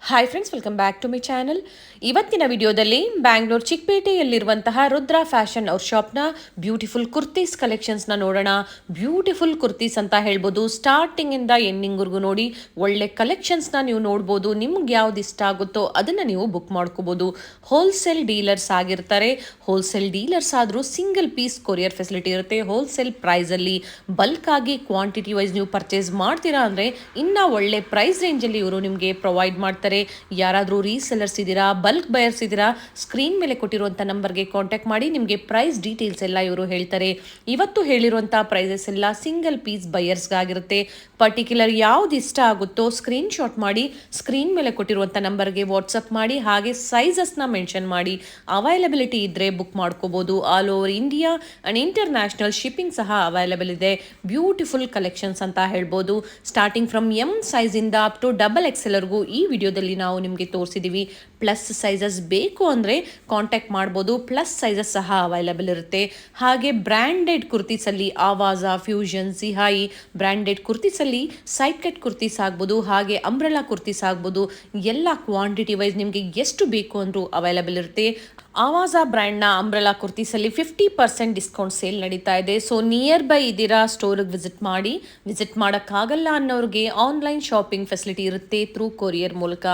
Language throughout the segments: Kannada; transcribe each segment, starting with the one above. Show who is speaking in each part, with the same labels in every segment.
Speaker 1: Hi friends, welcome back to my channel. ಇವತ್ತಿನ ವಿಡಿಯೋದಲ್ಲಿ ಬ್ಯಾಂಗ್ಳೂರ್ ಚಿಕ್ಕಪೇಟೆಯಲ್ಲಿರುವಂತಹ ರುದ್ರಾ ಫ್ಯಾಷನ್ ಅವ್ರ ಶಾಪ್ನ ಬ್ಯೂಟಿಫುಲ್ ಕುರ್ತೀಸ್ ಕಲೆಕ್ಷನ್ಸ್ನ ನೋಡೋಣ. ಬ್ಯೂಟಿಫುಲ್ ಕುರ್ತೀಸ್ ಅಂತ ಹೇಳ್ಬೋದು. ಸ್ಟಾರ್ಟಿಂಗಿಂದ ಎಂಡಿಂಗ್ವರೆಗೂ ನೋಡಿ, ಒಳ್ಳೆ ಕಲೆಕ್ಷನ್ಸ್ನ ನೀವು ನೋಡ್ಬೋದು. ನಿಮ್ಗೆ ಯಾವ್ದು ಇಷ್ಟ ಆಗುತ್ತೋ ಅದನ್ನು ನೀವು ಬುಕ್ ಮಾಡ್ಕೋಬೋದು. ಹೋಲ್ಸೇಲ್ ಡೀಲರ್ಸ್ ಆಗಿರ್ತಾರೆ. ಹೋಲ್ಸೇಲ್ ಡೀಲರ್ಸ್ ಆದರೂ ಸಿಂಗಲ್ ಪೀಸ್ ಕೊರಿಯರ್ ಫೆಸಿಲಿಟಿ ಇರುತ್ತೆ. ಹೋಲ್ಸೇಲ್ ಪ್ರೈಸಲ್ಲಿ ಬಲ್ಕ್ ಆಗಿ ಕ್ವಾಂಟಿಟಿ ವೈಸ್ ನೀವು ಪರ್ಚೇಸ್ ಮಾಡ್ತೀರಾ ಅಂದರೆ ಇನ್ನೂ ಒಳ್ಳೆ ಪ್ರೈಸ್ ರೇಂಜಲ್ಲಿ ಇವರು ನಿಮಗೆ ಪ್ರೊವೈಡ್ ಮಾಡ್ತಾರೆ. ಯಾರಾದರೂ ರೀಸೆಲ್ಲರ್ಸ್ ಇದ್ದೀರಾ, ಬಲ್ಕ್ ಬಯರ್ಸ್ ಇದ್ದೀರಾ, ಸ್ಕ್ರೀನ್ ಮೇಲೆ ಕೊಟ್ಟಿರುವಂಥ ನಂಬರ್ಗೆ ಕಾಂಟ್ಯಾಕ್ಟ್ ಮಾಡಿ. ನಿಮಗೆ ಪ್ರೈಸ್ ಡೀಟೇಲ್ಸ್ ಎಲ್ಲ ಇವರು ಹೇಳ್ತಾರೆ. ಇವತ್ತು ಹೇಳಿರುವಂಥ ಪ್ರೈಸಸ್ ಎಲ್ಲ ಸಿಂಗಲ್ ಪೀಸ್ ಬಯರ್ಸ್ಗಾಗಿರುತ್ತೆ. ಪರ್ಟಿಕ್ಯುಲರ್ ಯಾವ್ದು ಇಷ್ಟ ಆಗುತ್ತೋ ಸ್ಕ್ರೀನ್ ಶಾಟ್ ಮಾಡಿ ಸ್ಕ್ರೀನ್ ಮೇಲೆ ಕೊಟ್ಟಿರುವಂಥ ನಂಬರ್ಗೆ ವಾಟ್ಸಪ್ ಮಾಡಿ. ಹಾಗೆ ಸೈಜಸ್ನ ಮೆನ್ಷನ್ ಮಾಡಿ. ಅವೈಲಬಿಲಿಟಿ ಇದ್ದರೆ ಬುಕ್ ಮಾಡ್ಕೋಬೋದು. All over India and international shipping ಸಹ ಅವೈಲಬಲ್ ಇದೆ. ಬ್ಯೂಟಿಫುಲ್ ಕಲೆಕ್ಷನ್ಸ್ ಅಂತ ಹೇಳ್ಬೋದು. ಸ್ಟಾರ್ಟಿಂಗ್ ಫ್ರಮ್ ಎಮ್ ಸೈಜಿಂದ ಅಪ್ ಟು XXL ಈ ವಿಡಿಯೋದಲ್ಲಿ ನಾವು ನಿಮಗೆ ತೋರಿಸಿದ್ದೀವಿ. ಪ್ಲಸ್ ಸೈಜಸ್ ಬೇಕು ಅಂದರೆ ಕಾಂಟ್ಯಾಕ್ಟ್ ಮಾಡ್ಬೋದು. ಪ್ಲಸ್ ಸೈಜಸ್ ಸಹ ಅವೈಲಬಲ್ ಇರುತ್ತೆ. ಹಾಗೆ ಬ್ರ್ಯಾಂಡೆಡ್ ಕುರ್ತೀಸಲ್ಲಿ ಆವಾಜ, ಫ್ಯೂಷನ್, ಸಿಹಾಯಿ ಬ್ರ್ಯಾಂಡೆಡ್ ಕುರ್ತೀಸಲ್ಲಿ ಸೈಡ್ ಕಟ್ ಕುರ್ತೀಸ್ ಆಗ್ಬೋದು, ಹಾಗೆ ಅಂಬ್ರೆಲಾ ಕುರ್ತೀಸ್ ಆಗ್ಬೋದು. ಎಲ್ಲ ಕ್ವಾಂಟಿಟಿ ವೈಸ್ ನಿಮಗೆ ಎಷ್ಟು ಬೇಕು ಅಂದರೂ ಅವೈಲಬಲ್ ಇರುತ್ತೆ. ಆವಾಜ ಬ್ರ್ಯಾಂಡ್ನ ಅಂಬ್ರೆಲಾ ಕುರ್ತೀಸಲ್ಲಿ 50% ಡಿಸ್ಕೌಂಟ್ ಸೇಲ್ ನಡೀತಾ ಇದೆ. ಸೊ ನಿಯರ್ ಬೈ ಇದ್ದೀರಾ, ಸ್ಟೋರಿಗೆ ವಿಸಿಟ್ ಮಾಡಿ. ವಿಸಿಟ್ ಮಾಡೋಕ್ಕಾಗಲ್ಲ ಅನ್ನೋರಿಗೆ ಆನ್ಲೈನ್ ಶಾಪಿಂಗ್ ಫೆಸಿಲಿಟಿ ಇರುತ್ತೆ ಥ್ರೂ ಕೊರಿಯರ್ ಮೂಲಕ.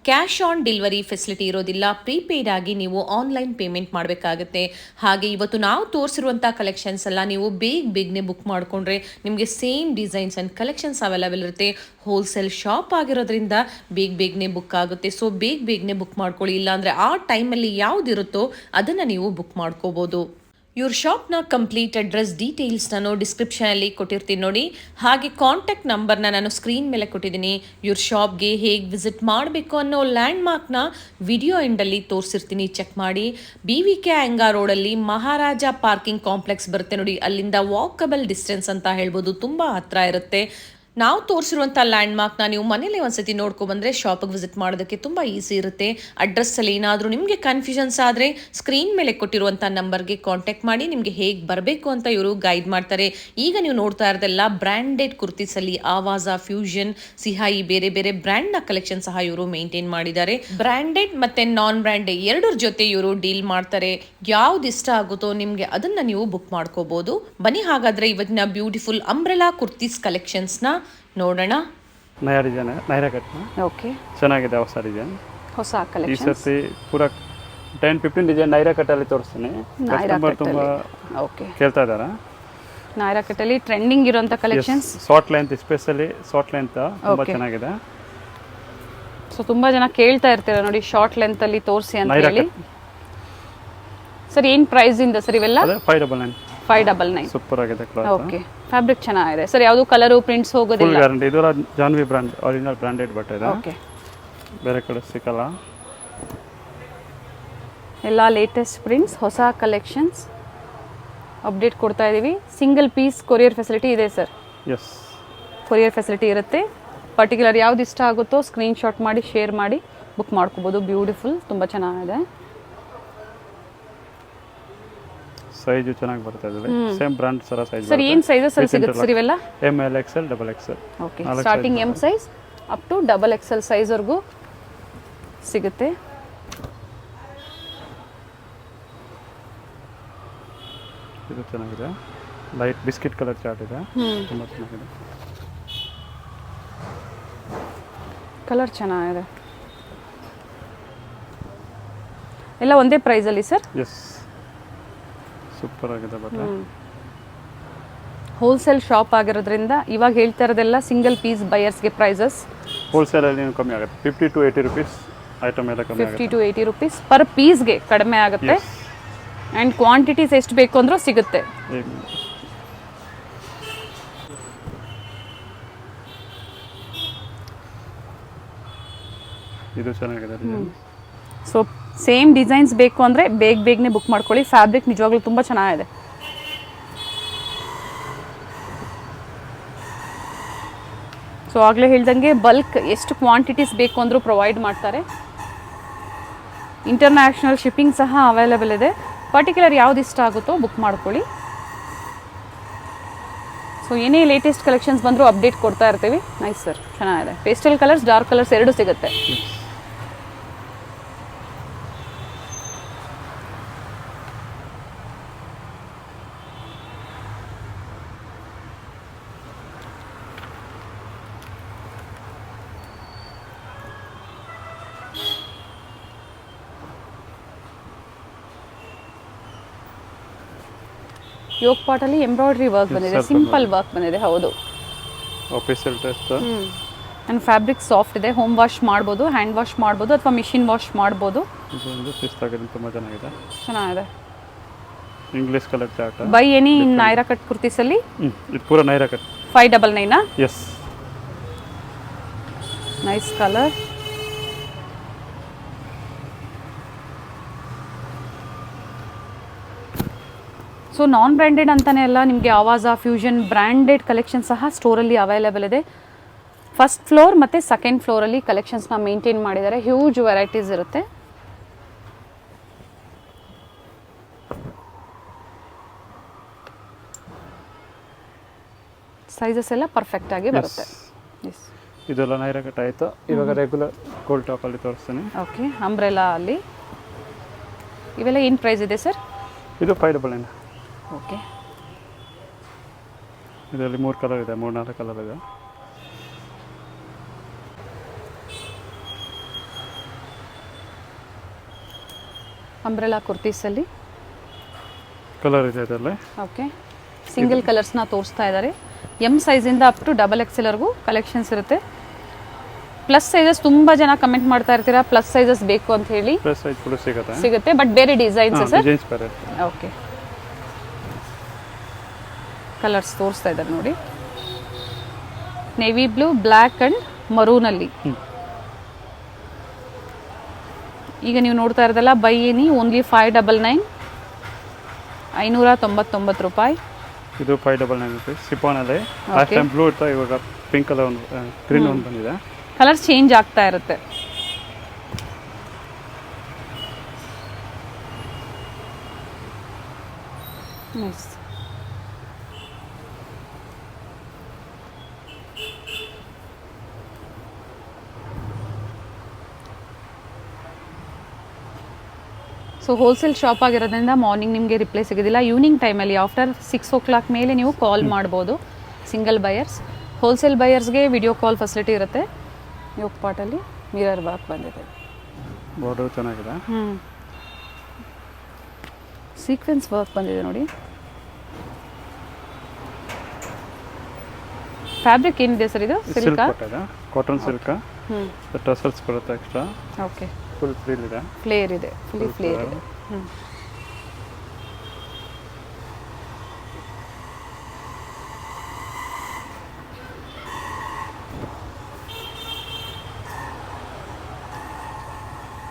Speaker 1: ಕ್ಯಾಶ್ ಆನ್ ಡೆಲಿವರಿ ಫೆಸಿಲಿಟಿ ಇರೋದಿಲ್ಲ. ಪ್ರೀಪೇಯ್ಡ್ ಆಗಿ ನೀವು ಆನ್ಲೈನ್ ಪೇಮೆಂಟ್ ಮಾಡಬೇಕಾಗುತ್ತೆ. ಹಾಗೆ ಇವತ್ತು ನಾವು ತೋರಿಸಿರುವಂಥ ಕಲೆಕ್ಷನ್ಸ್ ಎಲ್ಲ ನೀವು ಬೇಗನೆ ಬುಕ್ ಮಾಡಿಕೊಂಡ್ರೆ ನಿಮಗೆ same designs and collections available ಇರುತ್ತೆ. ಹೋಲ್ಸೇಲ್ ಶಾಪ್ ಆಗಿರೋದ್ರಿಂದ ಬೇಗನೆ ಬುಕ್ ಆಗುತ್ತೆ. ಸೊ ಬೇಗನೆ ಬುಕ್ ಮಾಡ್ಕೊಳ್ಳಿ. ಇಲ್ಲಾಂದರೆ ಆ ಟೈಮಲ್ಲಿ ಯಾವುದಿರುತ್ತೋ ಅದನ್ನು ನೀವು ಬುಕ್ ಮಾಡ್ಕೋಬೋದು. ಇವ್ರ ಶಾಪ್ನ ಕಂಪ್ಲೀಟ್ ಅಡ್ರೆಸ್ ಡೀಟೇಲ್ಸ್ ನಾನು ಡಿಸ್ಕ್ರಿಪ್ಷನಲ್ಲಿ ಕೊಟ್ಟಿರ್ತೀನಿ ನೋಡಿ. ಹಾಗೆ ಕಾಂಟ್ಯಾಕ್ಟ್ ನಂಬರ್ನ ನಾನು ಸ್ಕ್ರೀನ್ ಮೇಲೆ ಕೊಟ್ಟಿದ್ದೀನಿ. ಇವ್ರ ಶಾಪ್ಗೆ ಹೇಗೆ ವಿಸಿಟ್ ಮಾಡಬೇಕು ಅನ್ನೋ ಲ್ಯಾಂಡ್ ಮಾರ್ಕ್ನ ವಿಡಿಯೋ ಎಂಡಲ್ಲಿ ತೋರಿಸಿರ್ತೀನಿ, ಚೆಕ್ ಮಾಡಿ. BVK ಅಂಗಾ ರೋಡಲ್ಲಿ ಮಹಾರಾಜ ಪಾರ್ಕಿಂಗ್ ಕಾಂಪ್ಲೆಕ್ಸ್ ಬರುತ್ತೆ ನೋಡಿ. ಅಲ್ಲಿಂದ ವಾಕಬಲ್ ಡಿಸ್ಟೆನ್ಸ್ ಅಂತ ಹೇಳ್ಬೋದು, ತುಂಬ ಹತ್ರ ಇರುತ್ತೆ. ನಾವು ತೋರಿಸಿರುವಂಥ ಲ್ಯಾಂಡ್ ಮಾರ್ಕ್ನ ನೀವು ಮನೇಲಿ ಒಂದ್ಸತಿ ನೋಡ್ಕೊಬಂದರೆ ಶಾಪಿಗೆ ವಿಸಿಟ್ ಮಾಡೋದಕ್ಕೆ ತುಂಬ ಈಸಿ ಇರುತ್ತೆ. ಅಡ್ರೆಸ್ಸಲ್ಲಿ ಏನಾದರೂ ನಿಮಗೆ ಕನ್ಫ್ಯೂಷನ್ಸ್ ಆದರೆ ಸ್ಕ್ರೀನ್ ಮೇಲೆ ಕೊಟ್ಟಿರುವಂಥ ನಂಬರ್ಗೆ ಕಾಂಟ್ಯಾಕ್ಟ್ ಮಾಡಿ. ನಿಮಗೆ ಹೇಗೆ ಬರಬೇಕು ಅಂತ ಇವರು ಗೈಡ್ ಮಾಡ್ತಾರೆ. ಈಗ ನೀವು ನೋಡ್ತಾ ಇರೋದೆಲ್ಲ ಬ್ರ್ಯಾಂಡೆಡ್ ಕುರ್ತೀಸಲ್ಲಿ ಆವಾಜ, ಫ್ಯೂಷನ್, ಸಿಹಾಯಿ ಬೇರೆ ಬ್ರ್ಯಾಂಡ್ನ ಕಲೆಕ್ಷನ್ ಸಹ ಇವರು ಮೇಂಟೈನ್ ಮಾಡಿದ್ದಾರೆ. ಬ್ರ್ಯಾಂಡೆಡ್ ಮತ್ತು ನಾನ್ ಬ್ರ್ಯಾಂಡೆಡ್ ಎರಡರ ಜೊತೆ ಇವರು ಡೀಲ್ ಮಾಡ್ತಾರೆ. ಯಾವ್ದು ಇಷ್ಟ ಆಗುತ್ತೋ ನಿಮಗೆ ಅದನ್ನು ನೀವು ಬುಕ್ ಮಾಡ್ಕೋಬೋದು. ಬನ್ನಿ ಹಾಗಾದರೆ ಇವತ್ತಿನ ಬ್ಯೂಟಿಫುಲ್ ಅಂಬ್ರೆಲಾ ಕುರ್ತೀಸ್ ಕಲೆಕ್ಷನ್ಸ್ನ ನೋಡೋಣ.
Speaker 2: ನಯಾ ಡಿಸೈನ್, ನೈರಾ ಕಟ್.
Speaker 1: ಓಕೆ,
Speaker 2: ಚೆನ್ನಾಗಿದೆ ಹೊಸ ಡಿಸೈನ್,
Speaker 1: ಹೊಸ
Speaker 2: ಈ
Speaker 1: ಕಲೆಕ್ಷನ್.
Speaker 2: ಸರ್ತಿ ಪೂರ 10-15 ಡಿಸೈನ್ ನೈರಾ ಕಟ್ಟಲ್ಲಿ ತೋರಿಸ್ತೀನಿ. ಕಸ್ಟಮರ್ ತುಂಬ
Speaker 1: ಓಕೆ,
Speaker 2: ಕೇಳ್ತಾ ಇದ್ದಾರೆ.
Speaker 1: ನೈರಾ ಕಟ್ಟಲ್ಲಿ ಟ್ರೆಂಡಿಂಗ್ ಇರುವಂತ collections.
Speaker 2: Short length, especially short length ತುಂಬ ಚೆನ್ನಾಗಿದೆ.
Speaker 1: ಸೊ ತುಂಬಾ ಜನ ಕೇಳ್ತಾ ಇರ್ತೀರಾ ನೋಡಿ, ಶಾರ್ಟ್ ಲೆಂತ್ ಅಲ್ಲಿ ತೋರಿಸಿ ಅಂತ ಹೇಳಿ. ಸರ್ ಏನ್ ಪ್ರೈಸ್ ಇಂದ ಸರ್ ಇವೆಲ್ಲ? 599.
Speaker 2: ಸೂಪರ್ ಆಗಿದೆ ಕ್ಲಾತ್.
Speaker 1: ಓಕೆ, ಫ್ಯಾಬ್ರಿಕ್ ಚೆನ್ನಾಗಿದೆ ಸರ್. ಯಾವುದು ಕಲರ್ ಪ್ರಿಂಟ್ಸ್ ಹೋಗೋದಿಲ್ಲ?
Speaker 2: Full guarantee. ಇದು ಜಾನ್ವಿ ಬ್ರಾಂಡ್, ಒರಿಜಿನಲ್ ಬ್ರಾಂಡೆಡ್ ಬಟ್ಟೆ ಇದೆ.
Speaker 1: ಓಕೆ,
Speaker 2: ಬೇರೆ ಕಡೆ ಸಿಕ್ಕಲ್ಲ.
Speaker 1: ಎಲ್ಲ ಲೇಟೆಸ್ಟ್ ಪ್ರಿಂಟ್ಸ್, ಹೊಸ ಕಲೆಕ್ಷನ್ಸ್ ಅಪ್ಡೇಟ್ ಕೊಡ್ತಾ ಇದೀವಿ. ಸಿಂಗಲ್ ಪೀಸ್ ಕೊರಿಯರ್ ಫೆಸಿಲಿಟಿ ಇದೆ ಸರ್.
Speaker 2: ಎಸ್,
Speaker 1: ಕೊರಿಯರ್ ಫೆಸಿಲಿಟಿ ಇರುತ್ತೆ. ಪರ್ಟಿಕ್ಯುಲರ್ ಯಾವ್ದು ಇಷ್ಟ ಆಗುತ್ತೋ ಸ್ಕ್ರೀನ್ ಶಾಟ್ ಮಾಡಿ ಶೇರ್ ಮಾಡಿ ಬುಕ್ ಮಾಡ್ಕೋಬೋದು. ಬ್ಯೂಟಿಫುಲ್, ತುಂಬ ಚೆನ್ನಾಗಿದೆ.
Speaker 2: ಸೈಜು ಚೆನ್ನಾಗಿ ಬರ್ತಾ ಇದೆ. ಸೇಮ್ ಬ್ರಾಂಡ್ ಸರ ಸೈಜ್.
Speaker 1: ಸರ್ ಏನು ಸೈಜಸ್ ಅಲ್ಲಿ ಸಿಗುತ್ತೆ ಸರ್ ಇವೆಲ್ಲ?
Speaker 2: ML, XL, XXL.
Speaker 1: Okay, starting M size up to XXL size ವರೆಗೂ ಸಿಗುತ್ತೆ.
Speaker 2: ಇದು ಚೆನ್ನಾಗಿದೆ. ಲೈಟ್ ಬಿಸ್ಕೆಟ್ ಕಲರ್ ಚಾರ್ಟ್ ಇದೆ, ತುಂಬ ಚೆನ್ನಾಗಿದೆ.
Speaker 1: ಕಲರ್ ಚೆನ್ನಾಗಿದೆ. ಎಲ್ಲ ಒಂದೇ ಪ್ರೈಸಲ್ಲಿ ಸರ್?
Speaker 2: ಎಸ್, ಸೂಪರ್ ಆಗಿದೆ ಬಟ್ಟೆ.
Speaker 1: ಹೋಲ್ಸೇಲ್ ಶಾಪ್ ಆಗಿರೋದ್ರಿಂದ ಇವಾಗ ಹೇಳ್ತಾ ಇರೋದೆಲ್ಲ ಸಿಂಗಲ್ ಪೀಸ್ ಬಯರ್ಸ್ಗೆ ಪ್ರೈಸಸ್.
Speaker 2: ಹೋಲ್ಸೇಲಲ್ಲಿ ಕಮ್ಮಿ ಆಗುತ್ತೆ. 50 to 80 rupees ಐಟಮ್ ಎಲ್ಲ ಕಮ್ಮಿ ಆಗುತ್ತೆ.
Speaker 1: 50 to 80 rupees ಪರ್ ಪೀಸ್ಗೆ ಕಡಿಮೆ ಆಗುತ್ತೆ. ಆ್ಯಂಡ್ ಕ್ವಾಂಟಿಟೀಸ್ ಎಷ್ಟು ಬೇಕು ಅಂದ್ರೂ ಸಿಗುತ್ತೆ.
Speaker 2: ಇದು ಚೆನ್ನಾಗಿದೆ.
Speaker 1: ಸೊ ಸೇಮ್ ಡಿಸೈನ್ಸ್ ಬೇಕು ಅಂದರೆ ಬೇಗನೆ ಬುಕ್ ಮಾಡ್ಕೊಳ್ಳಿ. ಫ್ಯಾಬ್ರಿಕ್ ನಿಜವಾಗ್ಲೂ ತುಂಬ ಚೆನ್ನಾಗಿದೆ. ಸೊ ಆಗಲೇ ಹೇಳ್ದಂಗೆ ಬಲ್ಕ್ ಎಷ್ಟು ಕ್ವಾಂಟಿಟೀಸ್ ಬೇಕು ಅಂದರೂ ಪ್ರೊವೈಡ್ ಮಾಡ್ತಾರೆ. ಇಂಟರ್ನ್ಯಾಷನಲ್ ಶಿಪ್ಪಿಂಗ್ ಸಹ ಅವೈಲಬಲ್ ಇದೆ. ಪರ್ಟಿಕ್ಯುಲರ್ ಯಾವ್ದು ಇಷ್ಟ ಆಗುತ್ತೋ ಬುಕ್ ಮಾಡ್ಕೊಳ್ಳಿ. ಸೊ ಏನೇ ಲೇಟೆಸ್ಟ್ ಕಲೆಕ್ಷನ್ಸ್ ಬಂದರೂ ಅಪ್ಡೇಟ್ ಕೊಡ್ತಾ ಇರ್ತೀವಿ. ನೈಸ್ ಸರ್, ಚೆನ್ನಾಗಿದೆ. ಪೇಸ್ಟಲ್ ಕಲರ್ಸ್, ಡಾರ್ಕ್ ಕಲರ್ಸ್ ಎರಡೂ ಸಿಗುತ್ತೆ.
Speaker 3: ಯೋಗ್ ಪಾಟಲ್ಲಿ ಎಂಬ್ರಾಯ್ಡ್ರಿ ವರ್ಕ್ ಬಂದಿದೆ, ಸಿಂಪಲ್ ವರ್ಕ್ ಬಂದಿದೆ. ಹೌದು,
Speaker 2: official dress.
Speaker 3: And fabric soft ಇದೆ. ಹೋಮ್ ವಾಶ್ ಮಾಡ್ಬೋದು, ಹ್ಯಾಂಡ್ ವಾಶ್ ಮಾಡ್ಬೋದು ಅಥವಾ ಮಿಷಿನ್ ವಾಶ್ ಮಾಡ್ಬೋದು.
Speaker 2: ಇದೊಂದು ಶಿಸ್ತಾಗಿದೆ, ತುಂಬ ಚೆನ್ನಾಗಿದೆ.
Speaker 3: ಚೆನ್ನಾಗಿದೆ.
Speaker 2: English colour chart.
Speaker 3: Buy any in Naira cut ಕುರ್ತೀಸಲ್ಲಿ.
Speaker 2: ಇದು ಪೂರ Naira cut.
Speaker 3: 599.
Speaker 2: Yes.
Speaker 3: Nice colour. So non branded ಅಂತಲೇ ಅಲ್ಲ, ನಿಮಗೆ ಆವಾಜಾ, ಫ್ಯೂಷನ್ ಬ್ರ್ಯಾಂಡೆಡ್ ಕಲೆಕ್ಷನ್ ಸಹ ಸ್ಟೋರಲ್ಲಿ ಅವೈಲೇಬಲ್ ಇದೆ. ಫಸ್ಟ್ ಫ್ಲೋರ್ ಮತ್ತು ಸೆಕೆಂಡ್ ಫ್ಲೋರಲ್ಲಿ ಕಲೆಕ್ಷನ್ಸ್ನ ಮೇಂಟೈನ್ ಮಾಡಿದ್ದಾರೆ. ಹ್ಯೂಜ್ ವೆರೈಟೀಸ್ ಇರುತ್ತೆ. ಸೈಜಸ್ ಎಲ್ಲ ಪರ್ಫೆಕ್ಟ್ ಆಗಿ ಬರುತ್ತೆ. ಎಸ್,
Speaker 2: ಇದೆಲ್ಲ ನೈರಾ ಕಟ್ ಆಯಿತು. ಇವಾಗ ರೆಗ್ಯುಲರ್ ಗೋಲ್ಡ್ ಟಾಪಲ್ಲಿ ತೋರಿಸ್ತೀನಿ.
Speaker 3: ಓಕೆ, ಅಂಬ್ರೆಲಾ ಅಲ್ಲಿ. ಇವೆಲ್ಲ ಏನು ಪ್ರೈಸ್ ಇದೆ ಸರ್?
Speaker 2: ಇದು 599.
Speaker 3: ಓಕೆ,
Speaker 2: ಇದರಲ್ಲಿ 3 ಕಲರ್ ಇದೆ, 3-4 ಕಲರ್ ಇದೆ.
Speaker 3: ಅಂಬ್ರೆಲಾ ಕುರ್ತೀಸಲ್ಲಿ
Speaker 2: ಕಲರ್ ಇದೆ ಇದರಲ್ಲಿ.
Speaker 3: ಓಕೆ, ಸಿಂಗಲ್ ಕಲರ್ಸ್ನ ತೋರಿಸ್ತಾ ಇದ್ದಾರೆ. ಎಮ್ ಸೈಜಿಂದ ಅಪ್ ಟು XXLವರೆಗೂ ಕಲೆಕ್ಷನ್ಸ್ ಇರುತ್ತೆ. ಪ್ಲಸ್ ಸೈಜಸ್ ತುಂಬ ಜನ ಕಮೆಂಟ್ ಮಾಡ್ತಾ ಇರ್ತೀರಾ, ಪ್ಲಸ್ ಸೈಜಸ್ ಬೇಕು ಅಂತ ಹೇಳಿ.
Speaker 2: ಪ್ಲಸ್ ಸೈಜ್ ಕೂಡ
Speaker 3: ಸಿಗುತ್ತೆ, ಬಟ್ ಬೇರೆ ಡಿಸೈನ್ಸ್ ಸರ್.
Speaker 2: ಡಿಸೈನ್ಸ್ ಬೇರೆ.
Speaker 3: ಓಕೆ, ಕಲರ್ಸ್ ತೋರಿಸ್ತಾ ಇದ್ದಾರೆ ನೋಡಿ. ನೇವಿ ಬ್ಲೂ, ಬ್ಲ್ಯಾಕ್ ಆ್ಯಂಡ್ ಮರೂನಲ್ಲಿ. ಈಗ ನೀವು ನೋಡ್ತಾ ಇರೋದಲ್ಲ ಬೈ ಎನಿ ಓನ್ಲಿ 599, 599 ರೂಪಾಯಿ.
Speaker 2: ಇದು 599 ರುಪೀಸ್. ಸಿಫಾನಲ್ಲಿ ಲಾಸ್ಟ್ ಟೈಮ್ ಬ್ಲೂ ಇತ್ತು, ಇವಾಗ ಪಿಂಕ್ ಕಲರ್ ಒಂದು ಗ್ರೀನ್ ಒಂದು ಬಂದಿದೆ.
Speaker 3: ಕಲರ್ ಚೇಂಜ್ ಆಗ್ತಾ ಇರುತ್ತೆ. ನೈಸ್. ಸೊ ಹೋಲ್ಸೇಲ್ ಶಾಪ್ ಆಗಿರೋದ್ರಿಂದ ಮಾರ್ನಿಂಗ್ ನಿಮಗೆ ರಿಪ್ಲೈ ಸಿಗೋದಿಲ್ಲ. ಈವ್ನಿಂಗ್ ಟೈಮಲ್ಲಿ ಆಫ್ಟರ್ 6 o'clock ಮೇಲೆ ನೀವು ಕಾಲ್ ಮಾಡ್ಬೋದು. ಸಿಂಗಲ್ ಬಯರ್ಸ್, ಹೋಲ್ಸೇಲ್ ಬಯರ್ಸ್ಗೆ ವಿಡಿಯೋ ಕಾಲ್ ಫೆಸಿಲಿಟಿ ಇರುತ್ತೆ. ಯೋಗ್ ಪಾಟಲ್ಲಿ ಮಿರರ್ ವರ್ಕ್ ಬಂದಿದೆ.
Speaker 2: ಬಾರ್ಡರ್ ಚೆನ್ನಾಗಿದೆ.
Speaker 3: ಸೀಕ್ವೆನ್ಸ್ ವರ್ಕ್ ಬಂದಿದೆ ನೋಡಿ. ಫ್ಯಾಬ್ರಿಕ್ ಏನಿದೆ ಸರ್ ಇದು? Silk,
Speaker 2: cotton silk. ಟಸಲ್ಸ್ ಬರುತ್ತೆ ಎಕ್ಸ್ಟ್ರಾ.
Speaker 3: ಓಕೆ,
Speaker 2: ಫುಲ್ ಫ್ರೀಲ್ ಇದೆ.
Speaker 3: ಫ್ಲೇರ್ ಇದೆ, ಫುಲ್ಲಿ ಫ್ಲೇರ್ ಇದೆ.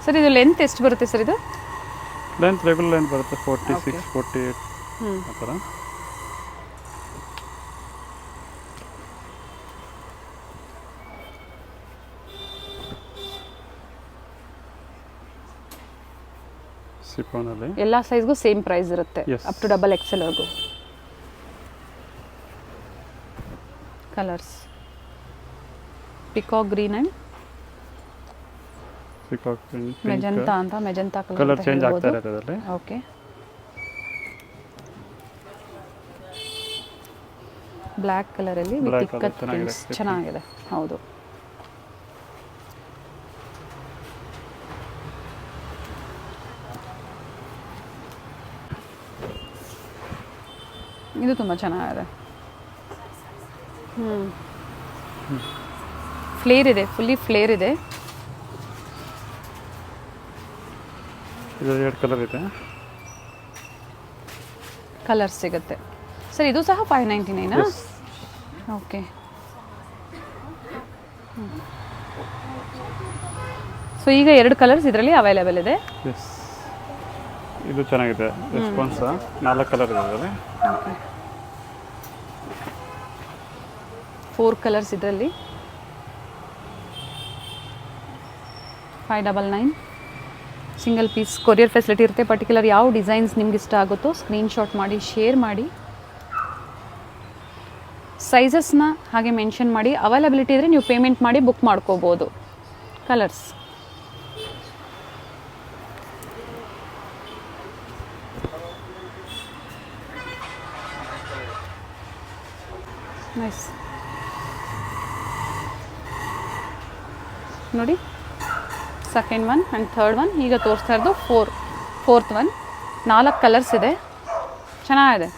Speaker 3: ಸರ್ ಇದು ಲೆಂತ್ ಎಷ್ಟು ಬರುತ್ತೆ ಸರ್? ಇದು
Speaker 2: ಲೆಂತ್ ರೆಗ್ಯುಲರ್ ಲೆಂತ್ ಬರುತ್ತೆ 46, 48 ಆ ಥರ. ಸಿಫಾನಲ್ಲಿ
Speaker 3: ಎಲ್ಲ ಸೈಜ್ಗೂ ಸೇಮ್ ಪ್ರೈಸ್ ಇರುತ್ತೆ, ಅಪ್ ಟು XXLವರೆಗೂ. Colours peacock green and magenta ಅಂತ. ಮೆಜೆಂಟಾ
Speaker 2: ಕಲರ್ ಚೇಂಜ್ ಆಗ್ತಾ ಇರುತ್ತೆ ಅದರಲ್ಲಿ.
Speaker 3: ಓಕೆ, ಬ್ಲ್ಯಾಕ್ ಕಲರಲ್ಲಿ ವಿತ್ ಇಕ್ಕತ್ ಪ್ರಿಂಟ್ಸ್ ಚೆನ್ನಾಗಿದೆ. ಹೌದು, ಇದು ತುಂಬ ಚೆನ್ನಾಗಿದೆ. ಫ್ಲೇರ್ ಇದೆ, ಫುಲ್ಲಿ ಫ್ಲೇರ್ ಇದೆ.
Speaker 2: ಇದು 2 ಕಲರ್ ಇದೆ.
Speaker 3: ಕಲರ್ ಸಿಗುತ್ತೆ ಸರ್. ಇದು ಸಹ 599. ಓಕೆ, ಸೊ ಈಗ 2 ಕಲರ್ಸ್ ಇದರಲ್ಲಿ ಅವೈಲೇಬಲ್ ಇದೆ.
Speaker 2: ಇದು ಚೆನ್ನಾಗಿದೆ ರೆಸ್ಪಾನ್ಸ್. 4 ಕಲರ್ ಇದೆ ಅದರಲ್ಲಿ.
Speaker 3: ಓಕೆ, 4 ಕಲರ್ಸ್ ಇದರಲ್ಲಿ. 599. ಸಿಂಗಲ್ ಪೀಸ್ ಕೊರಿಯರ್ ಫೆಸಿಲಿಟಿ ಇರುತ್ತೆ. ಪರ್ಟಿಕ್ಯುಲರ್ ಯಾವ ಡಿಸೈನ್ಸ್ ನಿಮ್ಗೆ ಇಷ್ಟ ಆಗುತ್ತೋ ಸ್ಕ್ರೀನ್ಶಾಟ್ ಮಾಡಿ ಶೇರ್ ಮಾಡಿ. ಸೈಜಸ್ನ ಹಾಗೆ ಮೆನ್ಷನ್ ಮಾಡಿ. ಅವೈಲಬಿಲಿಟಿ ಇದ್ದರೆ ನೀವು ಪೇಮೆಂಟ್ ಮಾಡಿ ಬುಕ್ ಮಾಡ್ಕೋಬೋದು. ಕಲರ್ಸ್ ನೈಸ್ ನೋಡಿ. Second one and third one. ಈಗ ತೋರಿಸ್ತಾ ಇರೋದು ಫೋರ್ತ್ ಒನ್. 4 ಕಲರ್ಸ್ ಇದೆ, ಚೆನ್ನಾಗಿದೆ.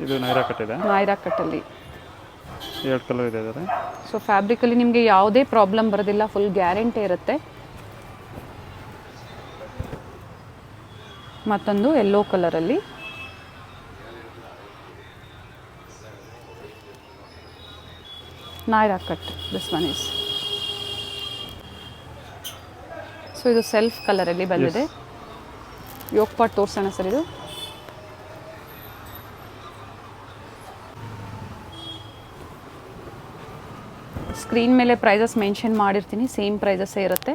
Speaker 2: ಇದು ನೈರಾ ಕಟ್ ಇದೆ,
Speaker 3: ನಾಯ್ರಾ ಕಟ್ಟಲ್ಲಿ
Speaker 2: 2 ಕಲರ್ ಇದೆ ಇದರಲ್ಲಿ.
Speaker 3: ಸೊ ಫ್ಯಾಬ್ರಿಕಲ್ಲಿ ನಿಮಗೆ ಯಾವುದೇ ಪ್ರಾಬ್ಲಮ್ ಬರೋದಿಲ್ಲ, ಫುಲ್ ಗ್ಯಾರಂಟಿ ಇರುತ್ತೆ. ಮತ್ತೊಂದು ಯೆಲ್ಲೋ ಕಲರಲ್ಲಿ, Naira cut. This one is, so ಇದು ಸೆಲ್ಫ್ ಕಲರಲ್ಲಿ ಬಂದಿದೆ. ಯೋಗ್ ಪಾಟ್ ತೋರಿಸೋಣ ಸರ್. ಇದು ಸ್ಕ್ರೀನ್ ಮೇಲೆ ಪ್ರೈಸಸ್ ಮೆನ್ಷನ್ ಮಾಡಿರ್ತೀನಿ, ಸೇಮ್ ಪ್ರೈಸಸ್ಸೇ ಇರುತ್ತೆ.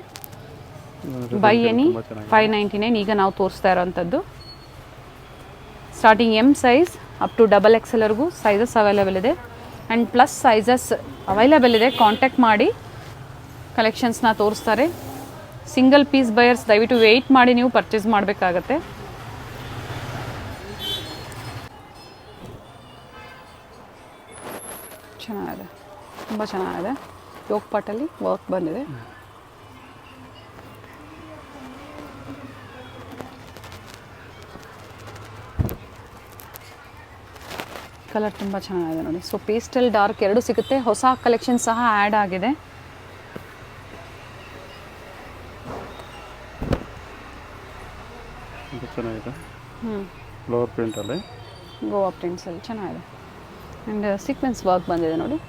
Speaker 3: Buy any 599. ಈಗ ನಾವು ತೋರಿಸ್ತಾ ಇರೋವಂಥದ್ದು starting M size up to XXL sizes available ಇದೆ. ಆ್ಯಂಡ್ ಪ್ಲಸ್ ಸೈಜಸ್ ಅವೈಲೇಬಲ್ ಇದೆ. ಕಾಂಟ್ಯಾಕ್ಟ್ ಮಾಡಿ, ಕಲೆಕ್ಷನ್ಸ್ನ ತೋರಿಸ್ತಾರೆ. ಸಿಂಗಲ್ ಪೀಸ್ ಬಯರ್ಸ್ ದಯವಿಟ್ಟು ವೆಯ್ಟ್ ಮಾಡಿ ನೀವು ಪರ್ಚೇಸ್ ಮಾಡಬೇಕಾಗತ್ತೆ. ಚೆನ್ನಾಗಿದೆ, ತುಂಬ ಚೆನ್ನಾಗಿದೆ. ಯೋಗ್ ಪಾಟಲ್ಲಿ ವರ್ಕ್ ಬಂದಿದೆ. ಕಲರ್ ತುಂಬ ಚೆನ್ನಾಗಿದೆ ನೋಡಿ. ಸೊ ಪೇಸ್ಟಲ್ ಡಾರ್ಕ್ ಎರಡು ಸಿಗುತ್ತೆ. ಹೊಸ ಕಲೆಕ್ಷನ್ ಸಹ ಆ್ಯಡ್ ಆಗಿದೆ.
Speaker 2: ಇದು ಚೆನ್ನಾಗಿದೆ, ಫ್ಲವರ್ ಪ್ರಿಂಟಲ್ಲಿ,
Speaker 3: ಗೋವಾ ಪ್ರಿಂಟ್ಸಲ್ಲಿ ಚೆನ್ನಾಗಿದೆ. ಆ್ಯಂಡ್ ಸೀಕ್ವೆನ್ಸ್ ವರ್ಕ್ ಬಂದಿದೆ ನೋಡಿ.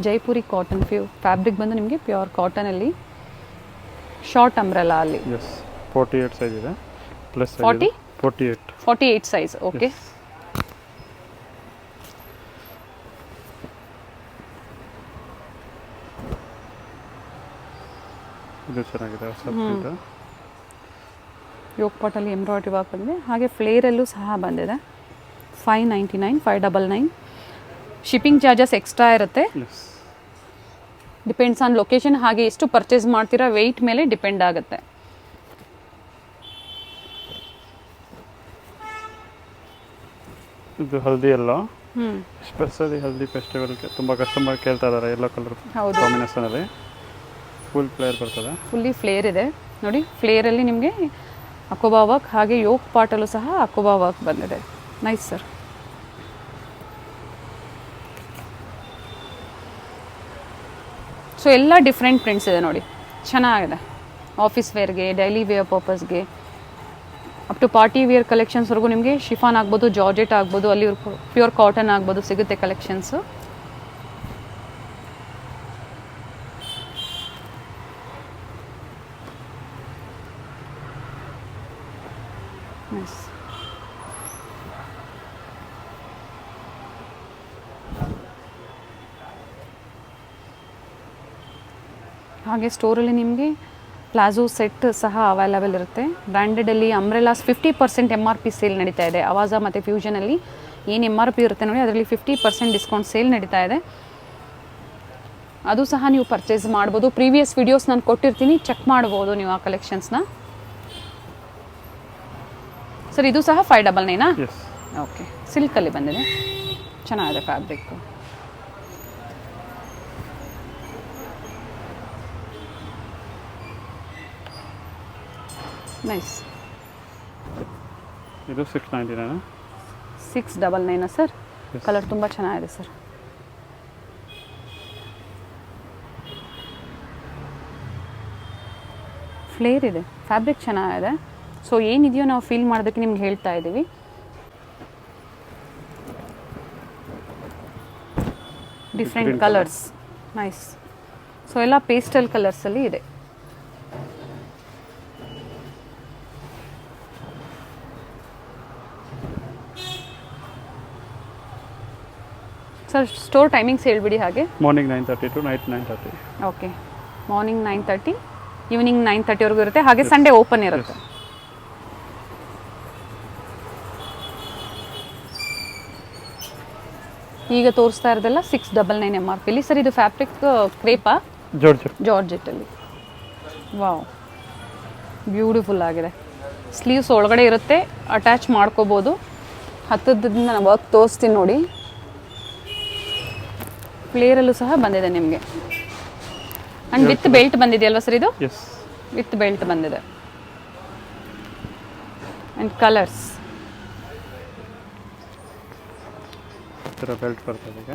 Speaker 3: ಜೈಪುರಿ ಕಾಟನ್ ಫ್ಯಾಬ್ರಿಕ್ ಬಂದು ನಿಮಗೆ ಪ್ಯೂರ್ ಕಾಟನಲ್ಲಿ, ಶಾರ್ಟ್ ಅಂಬ್ರೆಲಾ ಅಲ್ಲಿ.
Speaker 2: ಎಸ್ 48 ಸೈಜ್ ಇದೆ, ಪ್ಲಸ್
Speaker 3: 48 ಸೈಜ್. ಓಕೆ,
Speaker 2: ಇದು ಚೆನ್ನಾಗಿದೆ ಹೊಸ ಪ್ರಿಂಟ್.
Speaker 3: ಯೋಗ್ ಪಾಟಲ್ಲಿ ಎಂಬ್ರಾಯ್ಡ್ರಿ ವರ್ಕ್ ಬಂದಿದೆ. ಹಾಗೆ ಫ್ಲೇರಲ್ಲೂ ಸಹ ಬಂದಿದೆ. 599, 599. ಶಿಪ್ಪಿಂಗ್ ಚಾರ್ಜಸ್ ಎಕ್ಸ್ಟ್ರಾ ಇರುತ್ತೆ. ಡಿಪೆಂಡ್ಸ್ ಆನ್ ಲೊಕೇಶನ್, ಹಾಗೆ ಎಷ್ಟು ಪರ್ಚೇಸ್ ಮಾಡ್ತೀರಾ ವೆಯ್ಟ್ ಮೇಲೆ ಡಿಪೆಂಡ್ ಆಗುತ್ತೆ.
Speaker 2: ಇದು ಹಲ್ದಿ ಎಲ್ಲ ಸ್ಪೆಷಲಿ ಹಲ್ದಿ ಫೆಸ್ಟಿವಲ್ಗೆ ತುಂಬ ಕಸ್ಟಮರ್ ಕೇಳ್ತಾ ಇದ್ದಾರೆ. ಯೆಲ್ಲೋ ಕಲರ್ ಕಾಂಬಿನೇಷನಲ್ಲಿ ಫುಲ್ ಫ್ಲೇರ್ ಬರ್ತದೆ.
Speaker 3: ಫುಲ್ಲಿ ಫ್ಲೇರ್ ಇದೆ ನೋಡಿ. ಫ್ಲೇರಲ್ಲಿ ನಿಮಗೆ ಅಕೋಬಾ ವರ್ಕ್, ಹಾಗೆ ಯೋಗ್ ಪಾಟಲ್ಲೂ ಸಹ ಅಕೋಬಾ ವರ್ಕ್ ಬಂದಿದೆ. Nice sir. ಸೊ ಎಲ್ಲ ಡಿಫ್ರೆಂಟ್ ಪ್ರಿಂಟ್ಸ್ ಇದೆ ನೋಡಿ, ಚೆನ್ನಾಗಿದೆ. ಆಫೀಸ್ ವೇರ್ಗೆ, ಡೈಲಿ ವೇರ್ ಪರ್ಪಸ್ಗೆ, ಅಪ್ ಟು ಪಾರ್ಟಿ ವೇರ್ ಕಲೆಕ್ಷನ್ಸ್ವರೆಗೂ ನಿಮಗೆ ಶಿಫಾನ್ ಆಗ್ಬೋದು, ಜಾರ್ಜೆಟ್ ಆಗ್ಬೋದು, ಅಲ್ಲಿ ಪ್ಯೂರ್ ಕಾಟನ್ ಆಗ್ಬೋದು, ಸಿಗುತ್ತೆ ಕಲೆಕ್ಷನ್ಸು. ಹಾಗೆ ಸ್ಟೋರಲ್ಲಿ ನಿಮಗೆ ಪ್ಲಾಜೋ ಸೆಟ್ ಸಹ ಅವೈಲೇಬಲ್ ಇರುತ್ತೆ. ಬ್ರ್ಯಾಂಡೆಡಲ್ಲಿ ಅಂಬ್ರೆಲಾಸ್ 50% MRP ಸೇಲ್ ನಡೀತಾ ಇದೆ. ಅವಾಜಾ ಮತ್ತು ಫ್ಯೂಷನಲ್ಲಿ ಏನು MRP ಇರುತ್ತೆ ನೋಡಿ, ಅದರಲ್ಲಿ 50% ಡಿಸ್ಕೌಂಟ್ ಸೇಲ್ ನಡೀತಾ ಇದೆ. ಅದು ಸಹ ನೀವು ಪರ್ಚೇಸ್ ಮಾಡ್ಬೋದು. ಪ್ರೀವಿಯಸ್ ವಿಡಿಯೋಸ್ ನಾನು ಕೊಟ್ಟಿರ್ತೀನಿ, ಚೆಕ್ ಮಾಡ್ಬೋದು ನೀವು ಆ ಕಲೆಕ್ಷನ್ಸ್ನ. ಸರ್ ಇದು ಸಹ 599. ಓಕೆ, ಸಿಲ್ಕಲ್ಲಿ ಬಂದಿದೆ, ಚೆನ್ನಾಗಿದೆ ಫ್ಯಾಬ್ರಿಕ್ಕು. ನೈಸ್.
Speaker 2: ಇದು 699.
Speaker 3: 699 ಸರ್. ಕಲರ್ ತುಂಬ ಚೆನ್ನಾಗಿದೆ ಸರ್. ಫ್ಲೇರ್ ಇದೆ, ಫ್ಯಾಬ್ರಿಕ್ ಚೆನ್ನಾಗಿದೆ. ಸೊ ಏನಿದೆಯೋ ನಾವು ಫೀಲ್ ಮಾಡೋದಕ್ಕೆ ನಿಮ್ಗೆ ಹೇಳ್ತಾ ಇದ್ದೀವಿ. Different colours, nice. ಸೊ ಎಲ್ಲ ಪೇಸ್ಟಲ್ ಕಲರ್ಸಲ್ಲಿ ಇದೆ. ಸರ್ ಸ್ಟೋರ್ ಟೈಮಿಂಗ್ಸ್ ಹೇಳ್ಬಿಡಿ. ಹಾಗೆ
Speaker 2: morning 9:30 to night 9:30.
Speaker 3: Okay, morning 9:30, evening 9:30ವರೆಗೂ ಇರುತ್ತೆ. ಹಾಗೆ ಸಂಡೇ ಓಪನ್ ಇರುತ್ತೆ. ಈಗ ತೋರಿಸ್ತಾ ಇರೋದೆಲ್ಲ 699 MRPಲಿ. ಸರ್ ಇದು ಫ್ಯಾಬ್ರಿಕ್ ಕ್ರೇಪಾ? ಜಾರ್ಜೆಟ್ಟಲ್ಲಿ. ವಾವ್, ಬ್ಯೂಟಿಫುಲ್ ಆಗಿದೆ. ಸ್ಲೀವ್ಸ್ ಒಳಗಡೆ ಇರುತ್ತೆ, ಅಟ್ಯಾಚ್ ಮಾಡ್ಕೋಬೋದು. ಹತ್ತದಿಂದ ನಾನು ವರ್ಕ್ ತೋರಿಸ್ತೀನಿ ನೋಡಿ. ಫ್ಲೇರಲ್ಲೂ ಸಹ ಬಂದಿದೆ ನಿಮಗೆ. ಆ್ಯಂಡ್ ವಿತ್ ಬೆಲ್ಟ್ ಬಂದಿದೆಯಲ್ವಾ ಸರ್ ಇದು? ವಿತ್ ಬೆಲ್ಟ್ ಬಂದಿದೆ. ಆ್ಯಂಡ್ ಕಲರ್ಸ್
Speaker 2: ಈ ಥರ ಬೆಲ್ಟ್ ಬರ್ತದೆ ಈಗ.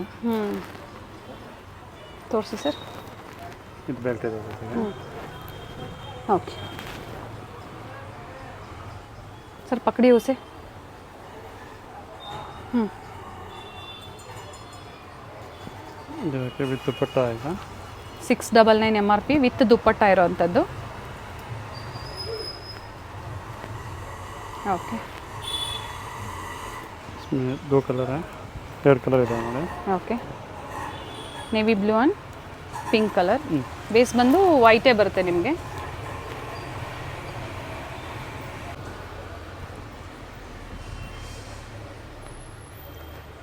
Speaker 3: ತೋರಿಸಿ ಸರ್.
Speaker 2: ಇದು ಬೆಲ್ಟ್ ಇದೆ ಜೊತೆಗೆ.
Speaker 3: ಓಕೆ ಸರ್, ಪಕಡಿ ಉಸೆ.
Speaker 2: ಇದಕ್ಕೆ ವಿತ್ ದುಪ್ಪಟ್ಟ ಈಗ
Speaker 3: 699 MRP ವಿತ್ ದುಪ್ಪಟ್ಟ ಇರೋವಂಥದ್ದು. ಓಕೆ,
Speaker 2: इसमें 2 कलर है, 2 कलर ಇದೆ ನೋಡಿ.
Speaker 3: Okay, navy blue and pink colour. Base ಬಂದು ವೈಟೇ ಬರುತ್ತೆ ನಿಮಗೆ.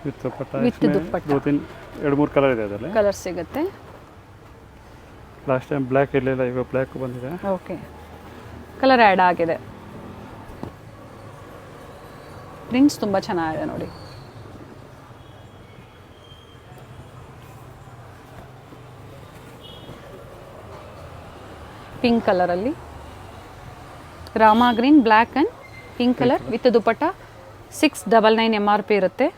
Speaker 2: With dupatta.
Speaker 3: With dupatta.
Speaker 2: 2-3 colour ಇದೆ ಅದರಲ್ಲಿ.
Speaker 3: ಕಲರ್ ಸಿಗುತ್ತೆ.
Speaker 2: ಲಾಸ್ಟ್ ಟೈಮ್ ಬ್ಲ್ಯಾಕ್ ಇರಲಿಲ್ಲ, ಈಗ ಬ್ಲ್ಯಾಕ್ ಬಂದಿದೆ.
Speaker 3: ಓಕೆ, ಕಲರ್ ಆ್ಯಡ್ ಆಗಿದೆ. ಪ್ರಿಂಟ್ಸ್ ತುಂಬ ಚೆನ್ನಾಗಿದೆ ನೋಡಿ. ಪಿಂಕ್ ಕಲರಲ್ಲಿ, Rama green, black and pink colour with dupatta. 699 MRP ಇರುತ್ತೆ.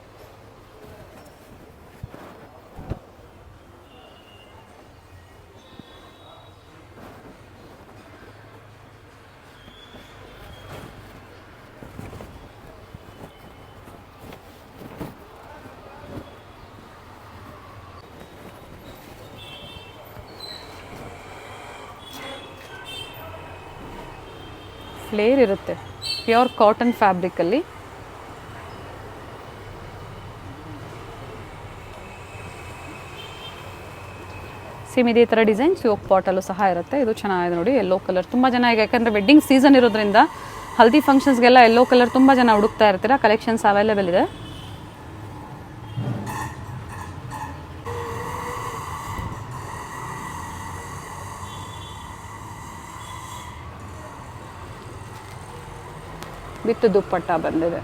Speaker 3: ಫ್ಲೇರ್ ಇರುತ್ತೆ, ಪ್ಯೂರ್ ಕಾಟನ್ ಫ್ಯಾಬ್ರಿಕಲ್ಲಿ. ಸೇಮ್ ಇದೇ ಥರ ಡಿಸೈನ್ಸ್ ಯೋಗ್ ಪಾಟಲ್ಲೂ ಸಹ ಇರುತ್ತೆ. ಇದು ಚೆನ್ನಾಗಿದೆ ನೋಡಿ, ಯೆಲ್ಲೋ ಕಲರ್. ತುಂಬ ಜನ ಈಗ ಯಾಕಂದರೆ ವೆಡ್ಡಿಂಗ್ ಸೀಸನ್ ಇರೋದ್ರಿಂದ ಹಲ್ದಿ ಫಂಕ್ಷನ್ಸ್ಗೆಲ್ಲ ಯೆಲ್ಲೋ ಕಲರ್ ತುಂಬ ಜನ ಹುಡುಕ್ತಾ ಇರ್ತೀರ. ಕಲೆಕ್ಷನ್ಸ್ ಅವೈಲೇಬಲ್ ಇದೆ. ವಿತ್ ದುಪ್ಪಟ್ಟ ಬಂದಿದೆ.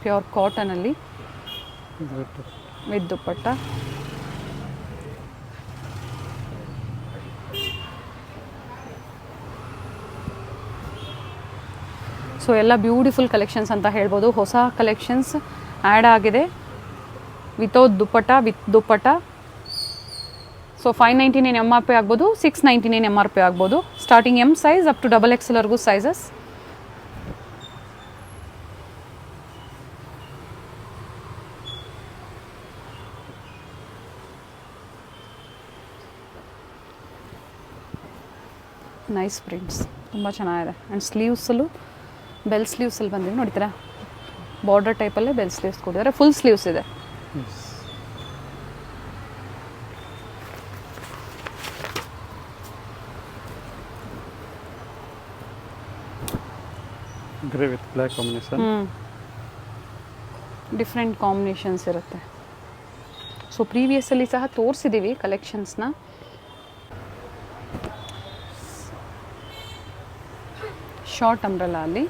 Speaker 3: ಪ್ಯೂರ್ ಕಾಟನಲ್ಲಿ ವಿತ್ ದುಪ್ಪಟ್ಟ. ಸೊ ಎಲ್ಲ ಬ್ಯೂಟಿಫುಲ್ ಕಲೆಕ್ಷನ್ಸ್ ಅಂತ ಹೇಳ್ಬೋದು. ಹೊಸ ಕಲೆಕ್ಷನ್ಸ್ ಆ್ಯಡ್ ಆಗಿದೆ without dupatta, with dupatta. So 599 MRP ಆಗ್ಬೋದು, 699 MRP ಆಗ್ಬೋದು. Starting M size up to XXLವರೆಗೂ ಸೈಜಸ್. ನೈಸ್ ಪ್ರಿಂಟ್ಸ್, ತುಂಬ ಚೆನ್ನಾಗಿದೆ. ಆ್ಯಂಡ್ ಸ್ಲೀವ್ಸಲ್ಲೂ ಬೆಲ್ ಸ್ಲೀವ್ಸಲ್ಲಿ ಬಂದಿದೆ ನೋಡ್ತೀರಾ, ಬಾರ್ಡರ್ ಟೈಪಲ್ಲೇ ಬೆಲ್ ಸ್ಲೀವ್ಸ್ ಕೊಟ್ಟಿದ್ದಾರೆ. ಫುಲ್ ಸ್ಲೀವ್ಸ್ ಇದೆ.
Speaker 2: Grey with black combination.
Speaker 3: Different combinations ಇರುತ್ತೆ. ಸೊ ಪ್ರೀವಿಯಸ್ಸಲ್ಲಿ ಸಹ ತೋರಿಸಿದ್ದೀವಿ ಕಲೆಕ್ಷನ್ಸ್ನ. ಶಾರ್ಟ್ ಅಂಬ್ರೆಲಾ ಅಲ್ಲಿ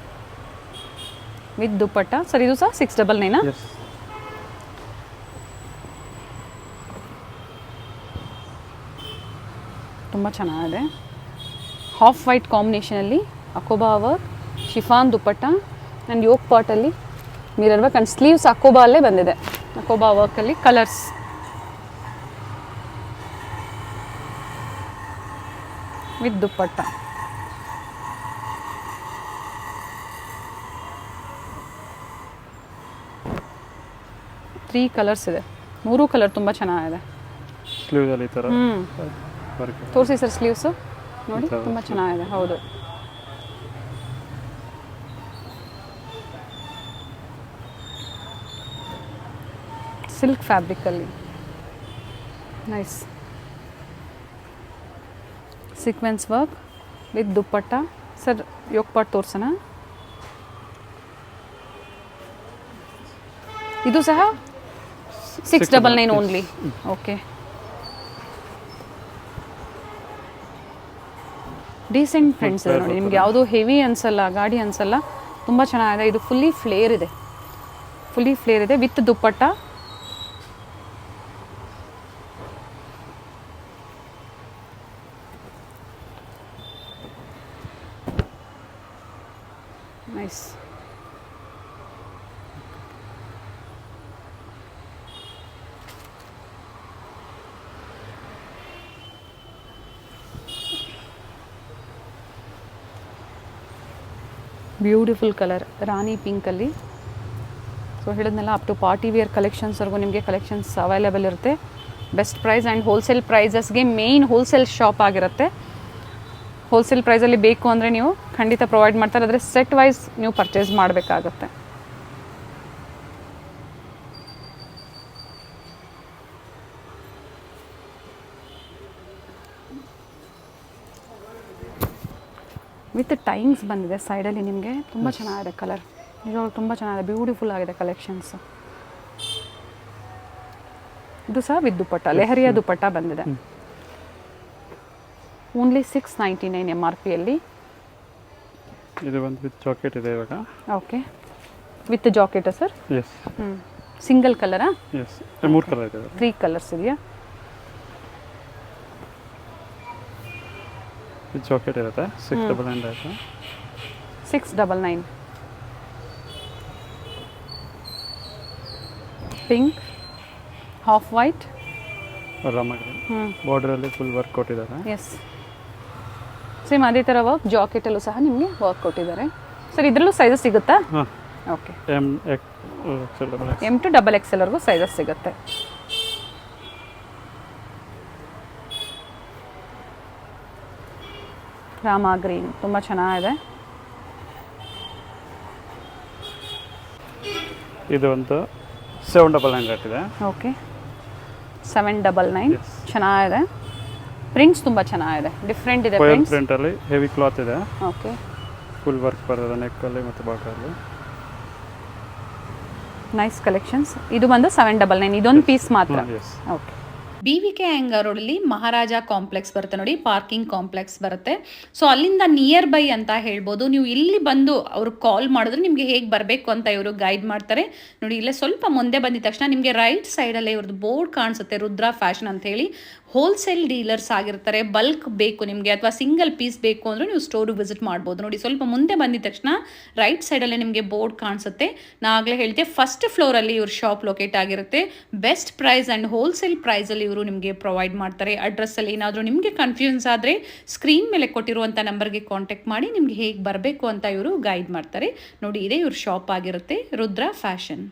Speaker 3: ವಿತ್ ದುಪ್ಪಟ್ಟ. ಸರ್ ಇದು ಸಹ 699. ತುಂಬ ಚೆನ್ನಾಗಿದೆ. ಹಾಫ್ ವೈಟ್ ಕಾಂಬಿನೇಷನಲ್ಲಿ ಅಕೋಬಾ work, chiffon dupatta and yoke ಪಾಟಲ್ಲಿ ಮಿರರ್ ವರ್ಕ್ ಆ್ಯಂಡ್ ಸ್ಲೀವ್ಸ್ ಅಕೋಬಾ ಅಲ್ಲೇ ಬಂದಿದೆ. ಅಕೋಬಾ ವರ್ಕಲ್ಲಿ colours. With dupatta. Three colours ಇದೆ, 3 ಕಲರ್ ತುಂಬ ಚೆನ್ನಾಗಿದೆ.
Speaker 2: ಸ್ಲೀವ್ಸಲ್ಲಿ ಈ ಥರ
Speaker 3: ತೋರಿಸಿ ಸರ್ ಸ್ಲೀವ್ಸು ನೋಡಿ, ತುಂಬ ಚೆನ್ನಾಗಿದೆ. ಹೌದು, ಸಿಲ್ಕ್ ಫ್ಯಾಬ್ರಿಕಲ್ಲಿ nice sequins work with dupatta. Sir yoke part ತೋರ್ಸೋಣ. ಇದು ಸಹ 699 ಓನ್ಲಿ. ಓಕೆ, ಡೀಸೆಂಟ್ ಫ್ರೆಂಡ್ಸ್ ಇದೆ ನೋಡಿ, ನಿಮ್ಗೆ ಯಾವುದೂ ಹೆವಿ ಅನ್ಸಲ್ಲ, ಗಾಡಿ ಅನ್ಸಲ್ಲ, ತುಂಬ ಚೆನ್ನಾಗಿದೆ. ಇದು ಫುಲ್ಲಿ ಫ್ಲೇರ್ ಇದೆ, ಫುಲ್ಲಿ ಫ್ಲೇರ್ ಇದೆ with dupatta. Nice. Beautiful colour rani ಪಿಂಕಲ್ಲಿ. ಸೊ ಹೇಳಿದ್ನೆಲ್ಲ ಅಪ್ ಟು ಪಾರ್ಟಿ ವೇರ್ ಕಲೆಕ್ಷನ್ಸ್ವರೆಗೂ ನಿಮಗೆ ಕಲೆಕ್ಷನ್ಸ್ ಅವೈಲೇಬಲ್ ಇರುತ್ತೆ. ಬೆಸ್ಟ್ ಪ್ರೈಸ್ ಆ್ಯಂಡ್ ಹೋಲ್ಸೇಲ್ ಪ್ರೈಸಸ್ಗೆ ಮೇಯ್ನ್ ಹೋಲ್ಸೇಲ್ ಶಾಪ್ ಆಗಿರುತ್ತೆ. ಹೋಲ್ಸೇಲ್ ಪ್ರೈಸಲ್ಲಿ ಬೇಕು ಅಂದರೆ ನೀವು ಖಂಡಿತ ಪ್ರೊವೈಡ್ ಮಾಡ್ತಾರೆ, ಆದರೆ ಸೆಟ್ ವೈಸ್ ನೀವು ಪರ್ಚೇಸ್ ಮಾಡಬೇಕಾಗತ್ತೆ. ವಿತ್ ಟೈಮ್ಸ್ ಬಂದಿದೆ ಸೈಡಲ್ಲಿ ನಿಮಗೆ. ತುಂಬ ಚೆನ್ನಾಗಿದೆ ಕಲರ್, ನಿಜವಾಗ್ಲೂ ತುಂಬ ಚೆನ್ನಾಗಿದೆ, ಬ್ಯೂಟಿಫುಲ್ ಆಗಿದೆ ಕಲೆಕ್ಷನ್ಸ್. ಇದು ಸಹ ವಿತ್ ದುಪ್ಪಟ್ಟ, ಲೆಹರಿಯಾ ದುಪ್ಪಟ್ಟ ಬಂದಿದೆ. ಓನ್ಲಿ 699 MRPಯಲ್ಲಿ.
Speaker 2: ಇದು ಒಂದು ವಿತ್ ಜಾಕೆಟ್ ಇದೆ ಇವಾಗ.
Speaker 3: ಓಕೆ, ವಿತ್ ಜಾಕೆಟಾ ಸರ್?
Speaker 2: ಎಸ್.
Speaker 3: ಸಿಂಗಲ್ ಕಲರಾ?
Speaker 2: ಎಸ್, 3 ಕಲರ್ ಇದೆ.
Speaker 3: 3 ಕಲರ್ಸ್ ಇದೆಯಾ?
Speaker 2: ವಿತ್ ಜಾಕೆಟ್ ಇರುತ್ತೆ. 699 ಆಯಿತು.
Speaker 3: 699. Pink, half white,
Speaker 2: Rama green ಬಾರ್ಡರಲ್ಲಿ ಫುಲ್ ವರ್ಕ್ ಕೊಟ್ಟಿದ್ದಾರೆ.
Speaker 3: ಎಸ್, ಸೇಮ್ ಅದೇ ಥರ ವರ್ಕ್ ಜಾಕೆಟಲ್ಲೂ ಸಹ ನಿಮಗೆ ವರ್ಕ್ ಕೊಟ್ಟಿದ್ದಾರೆ. ಸರ್ ಇದರಲ್ಲೂ ಸೈಜಸ್ ಸಿಗುತ್ತಾ?
Speaker 2: ಹಾಂ,
Speaker 3: ಓಕೆ. M to XXL ವರೆಗೂ ಸೈಜಸ್ ಸಿಗುತ್ತೆ. ರಾಮ ಗ್ರೀನ್ ತುಂಬ ಚೆನ್ನಾಗಿದೆ.
Speaker 2: ಇದು ಒಂದು 799 ಇದೆ.
Speaker 3: ಓಕೆ, 799. ಚೆನ್ನಾಗಿದೆ. ಪ್ರಿಂಟ್ಸ್ ತುಂಬ ಚೆನ್ನಾಗಿದೆ, ಡಿಫ್ರೆಂಟ್ ಇದೆ ಪ್ರಿಂಟ್ಸ್.
Speaker 2: ಪ್ರಿಂಟಲ್ಲಿ ಹೆವಿ ಕ್ಲಾತ್ ಇದೆ.
Speaker 3: ಓಕೆ,
Speaker 2: ಫುಲ್ ವರ್ಕ್ ಬರೋದು ನೆಕ್ಕಲ್ಲಿ ಮತ್ತು ಬಾಟಲ್ಲಿ.
Speaker 3: Nice collections. ಇದು ಬಂದು 799. ಇದೊಂದು ಪೀಸ್ ಮಾತ್ರ.
Speaker 2: ಎಸ್.
Speaker 3: ಓಕೆ.
Speaker 1: BVK ಅಯ್ಯಂಗಾರ್ ರೋಡಲ್ಲಿ ಮಹಾರಾಜ ಕಾಂಪ್ಲೆಕ್ಸ್ ಬರುತ್ತೆ ನೋಡಿ, ಪಾರ್ಕಿಂಗ್ ಕಾಂಪ್ಲೆಕ್ಸ್ ಬರುತ್ತೆ. ಸೊ ಅಲ್ಲಿಂದ ನಿಯರ್ ಬೈ ಅಂತ ಹೇಳ್ಬೋದು. ನೀವು ಇಲ್ಲಿ ಬಂದು ಅವ್ರು ಕಾಲ್ ಮಾಡಿದ್ರೆ ನಿಮಗೆ ಹೇಗೆ ಬರಬೇಕು ಅಂತ ಇವರು ಗೈಡ್ ಮಾಡ್ತಾರೆ ನೋಡಿ. ಇಲ್ಲೇ ಸ್ವಲ್ಪ ಮುಂದೆ ಬಂದಿದ ತಕ್ಷಣ ನಿಮಗೆ ರೈಟ್ ಸೈಡಲ್ಲೇ ಇವ್ರದ್ದು ಬೋರ್ಡ್ ಕಾಣಿಸುತ್ತೆ, ರುದ್ರಾ ಫ್ಯಾಷನ್ ಅಂತ ಹೇಳಿ. ಹೋಲ್ಸೇಲ್ ಡೀಲರ್ಸ್ ಆಗಿರ್ತಾರೆ. ಬಲ್ಕ್ ಬೇಕು ನಿಮಗೆ ಅಥವಾ ಸಿಂಗಲ್ ಪೀಸ್ ಬೇಕು ಅಂದರೆ ನೀವು ಸ್ಟೋರಿಗೆ ವಿಸಿಟ್ ಮಾಡ್ಬೋದು ನೋಡಿ. ಸ್ವಲ್ಪ ಮುಂದೆ ಬಂದಿದ ತಕ್ಷಣ ರೈಟ್ ಸೈಡಲ್ಲೇ ನಿಮಗೆ ಬೋರ್ಡ್ ಕಾಣಿಸುತ್ತೆ. ನಾ ಆಗಲೇ ಹೇಳಿದೆ, ಫಸ್ಟ್ ಫ್ಲೋರಲ್ಲಿ ಇವ್ರ ಶಾಪ್ ಲೊಕೇಟ್ ಆಗಿರುತ್ತೆ. ಬೆಸ್ಟ್ ಪ್ರೈಸ್ ಆ್ಯಂಡ್ ಹೋಲ್ಸೇಲ್ ಪ್ರೈಸಲ್ಲಿ ಇವರು ನಿಮಗೆ ಪ್ರೊವೈಡ್ ಮಾಡ್ತಾರೆ. ಅಡ್ರೆಸ್ಸಲ್ಲಿ ಏನಾದರೂ ನಿಮಗೆ ಕನ್ಫ್ಯೂಷನ್ಸ್ ಆದರೆ ಸ್ಕ್ರೀನ್ ಮೇಲೆ ಕೊಟ್ಟಿರುವಂಥ ನಂಬರ್ಗೆ ಕಾಂಟ್ಯಾಕ್ಟ್ ಮಾಡಿ ನಿಮಗೆ ಹೇಗೆ ಬರಬೇಕು ಅಂತ ಇವರು ಗೈಡ್ ಮಾಡ್ತಾರೆ ನೋಡಿ. ಇದೇ ಇವ್ರ ಶಾಪ್ ಆಗಿರುತ್ತೆ, ರುದ್ರಾ ಫ್ಯಾಷನ್.